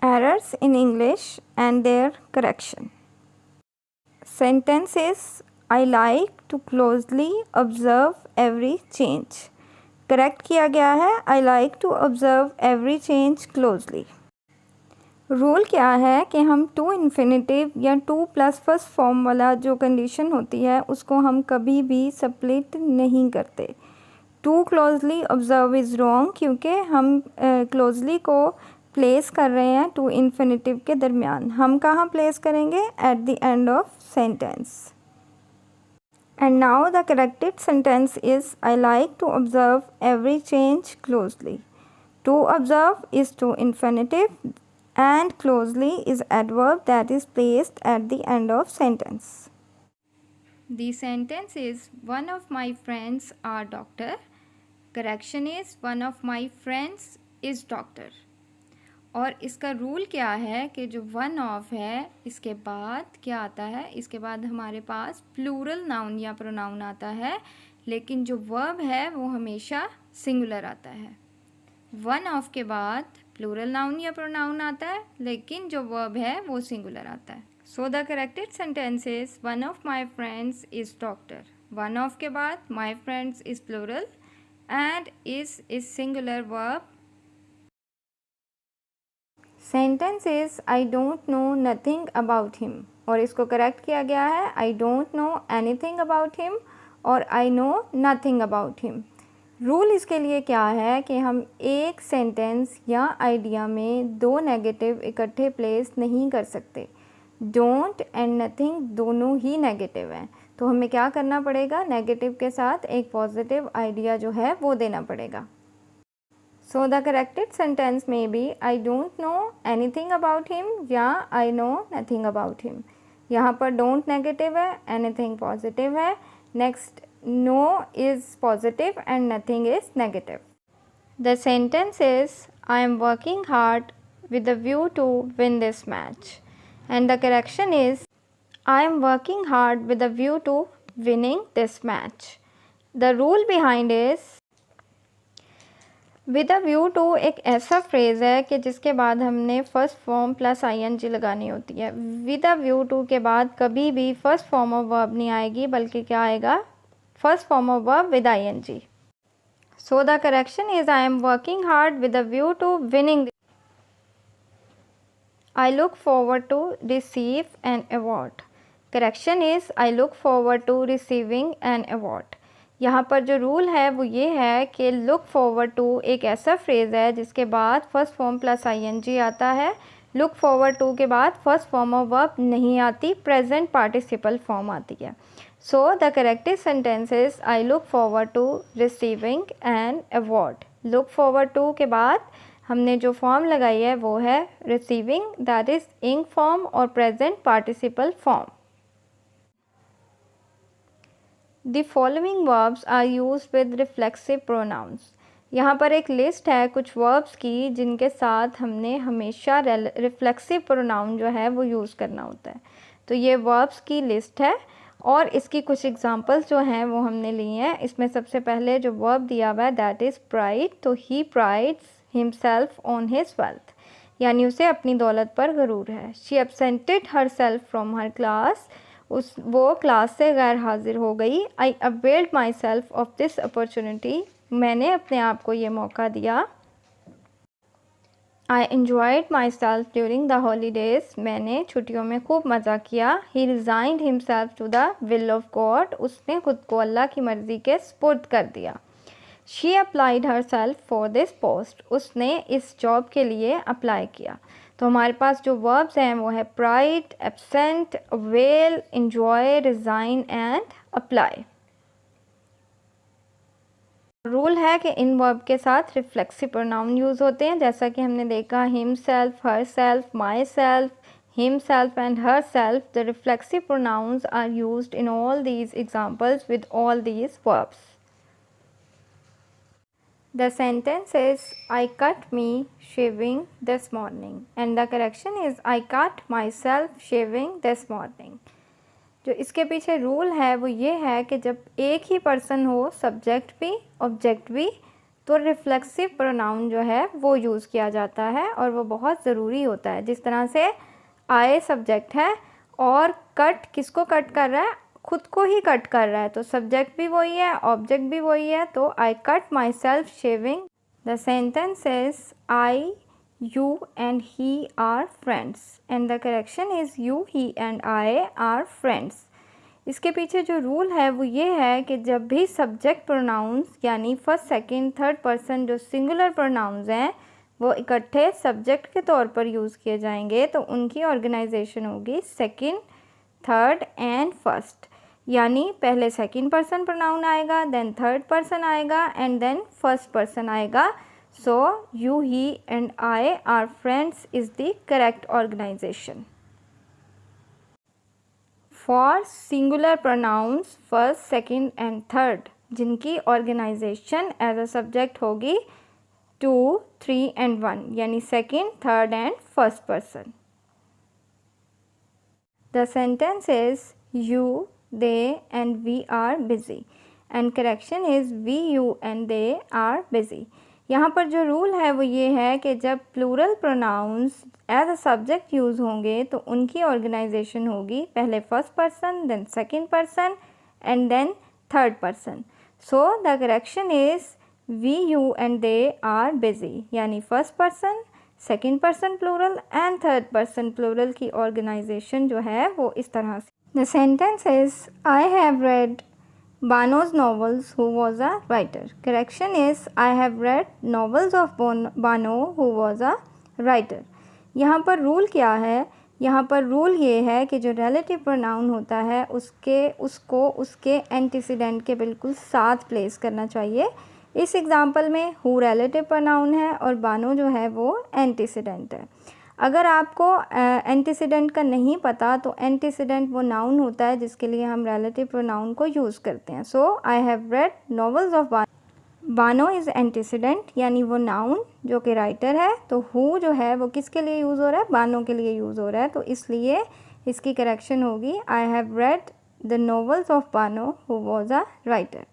Errors in English and their correction. Sentences: I like to closely observe every change. Correct किया गया है I like to observe every change closely. Rule क्या है कि हम to infinitive या two plus first form वाला जो कंडीशन होती है उसको हम कभी भी स्प्लिट नहीं करते. To closely observe is wrong क्योंकि हम क्लोजली को प्लेस कर रहे हैं टू इन्फिनेटिव के दरमियान. हम कहाँ प्लेस करेंगे? At the end of sentence. And now the corrected sentence is I like to observe every change closely. To observe is to infinitive and closely is adverb that is placed at the end of sentence. The sentence is one of my friends are doctor. Correction is one of my friends is doctor. और इसका rule क्या है कि जो one of है इसके बाद क्या आता है? इसके बाद हमारे पास प्लूरल नाउन या प्रोनाउन आता है, लेकिन जो वर्ब है वो हमेशा सिंगुलर आता है. वन ऑफ के बाद प्लूरल नाउन या प्रोनाउन आता है, लेकिन जो वर्ब है वो सिंगुलर आता है. So the corrected sentence is one of my friends is doctor. One of के बाद my friends is plural and is singular verb. Sentence is I don't know nothing about him, और इसको correct किया गया है I don't know anything about him और I know nothing about him. Rule इसके लिए क्या है कि हम एक सेंटेंस या आइडिया में दो नेगेटिव इकट्ठे प्लेस नहीं कर सकते. डोंट एंड नथिंग दोनों ही नेगेटिव हैं, तो हमें क्या करना पड़ेगा? नेगेटिव के साथ एक पॉजिटिव आइडिया जो है वो देना पड़ेगा. सो द करेक्टेड सेंटेंस में B I don't know anything about him या I know nothing about him. यहाँ पर डोंट नेगेटिव है, एनीथिंग पॉजिटिव है. Next no is positive and nothing is negative. The sentence is I am working hard with a view to win this match, and the correction is I am working hard with a view to winning this match. The rule behind is with a view to एक ऐसा phrase है कि जिसके बाद हमने first form plus ing लगानी होती है. with a view to के बाद कभी भी फर्स्ट फॉर्म ऑफ वर्ब नहीं आएगी, बल्कि क्या आएगा? First form of verb with ing. So the correction is I am working hard with a view to winning. I look forward to receive an award. Correction is I look forward to receiving an award. यहाँ पर जो rule है वो ये है कि look forward to एक ऐसा फ्रेज़ है जिसके बाद फर्स्ट फॉर्म प्लस ing आता है. look forward to के बाद फर्स्ट फॉर्म ऑफ वर्ब नहीं आती, प्रेजेंट पार्टिसिपल फॉर्म आती है. So the corrected sentence is I look forward to receiving an award. Look forward to के बाद हमने जो फॉर्म लगाई है वो है receiving, that is ing form और present participle form. The following verbs are used with reflexive pronouns. यहाँ पर एक लिस्ट है कुछ verbs की जिनके साथ हमने हमेशा reflexive pronoun जो है वो यूज़ करना होता है. तो ये verbs की लिस्ट है और इसकी कुछ एग्जांपल्स जो हैं वो हमने लिए हैं. इसमें सबसे पहले जो वर्ब दिया हुआ है दैट इज़ प्राइड. तो he prides himself on his wealth, यानी उसे अपनी दौलत पर गरूर है. She absented herself from her class, वो क्लास से गैर हाजिर हो गई. I availed myself of this opportunity, मैंने अपने आप को ये मौका दिया. I enjoyed myself during the holidays. मैंने छुट्टियों में खूब मज़ा किया. He resigned himself to the will of God. उसने खुद को अल्लाह की मर्ज़ी के स्पुर्द कर दिया. She applied herself for this post. उसने इस जॉब के लिए अप्लाई किया. तो हमारे पास जो verbs हैं वो है pride, absent, avail, enjoy, resign and apply. Rule है कि इन वर्ब के साथ रिफ्लेक्सिव प्रोनाउन यूज़ होते हैं, जैसा कि हमने देखा himself, herself, myself, himself and herself. The reflexive pronouns are used in all these examples with all these verbs. The sentence is I cut me shaving this morning and the correction is I cut myself shaving this morning. जो इसके पीछे rule है वो ये है कि जब एक ही पर्सन हो, सब्जेक्ट भी ऑब्जेक्ट भी, तो रिफ्लेक्सिव प्रोनाउन जो है वो यूज़ किया जाता है और वो बहुत ज़रूरी होता है। जिस तरह से आई सब्जेक्ट है और कट किसको कट कर रहा है, खुद को ही कट कर रहा है, तो सब्जेक्ट भी वही है, ऑब्जेक्ट भी वही है। तो आई cut myself shaving. The sentence is I you and he are friends and the correction is you, he and I are friends। इसके पीछे जो रूल है वो ये है कि जब भी सब्जेक्ट प्रोनाउंस यानी फर्स्ट सेकंड थर्ड पर्सन जो सिंगुलर प्रोनाउंस हैं वो इकट्ठे सब्जेक्ट के तौर पर यूज़ किए जाएंगे तो उनकी ऑर्गेनाइजेशन होगी सेकंड, थर्ड एंड फर्स्ट। यानी पहले सेकंड पर्सन प्रोनाउन आएगा, देन थर्ड पर्सन आएगा एंड देन फर्स्ट पर्सन आएगा। So you, he and I are friends is the correct organization. For singular pronouns first, second and third जिनकी organization as a subject होगी 2, 3 and 1 यानी second, third and first person. The sentence is you, they and we are busy and correction is we, you and they are busy। यहाँ पर जो rule है वो ये है कि जब plural pronouns as a subject use होंगे तो उनकी ऑर्गेनाइजेशन होगी पहले first person, then second person and then third person. So the correction is we, you and they are busy यानी first person, second person plural and third person plural की organisation जो है वो इस तरह से। The sentence is I have read Bano's novels who was a writer। Correction is I have read novels of Bano who was a writer। यहाँ पर rule क्या है, यहाँ पर रूल ये है कि जो रिलेटिव प्रोनाउन होता है उसको उसके एंटीसीडेंट के बिल्कुल साथ प्लेस करना चाहिए। इस एग्ज़ाम्पल में हु रिलेटिव प्रोनाउन है और बानो जो है वो एंटीसीडेंट है। अगर आपको एंटीसीडेंट का नहीं पता तो एंटीसीडेंट वो नाउन होता है जिसके लिए हम रिलेटिव प्रोनाउन को यूज़ करते हैं। So I have read novels of Bano is antecedent यानी वो नाउन जो कि राइटर है। तो हु जो है वो किसके लिए यूज़ हो रहा है, बानो के लिए यूज़ हो रहा है, तो इसलिए इसकी करेक्शन होगी आई have read the novels of Bano who was a writer.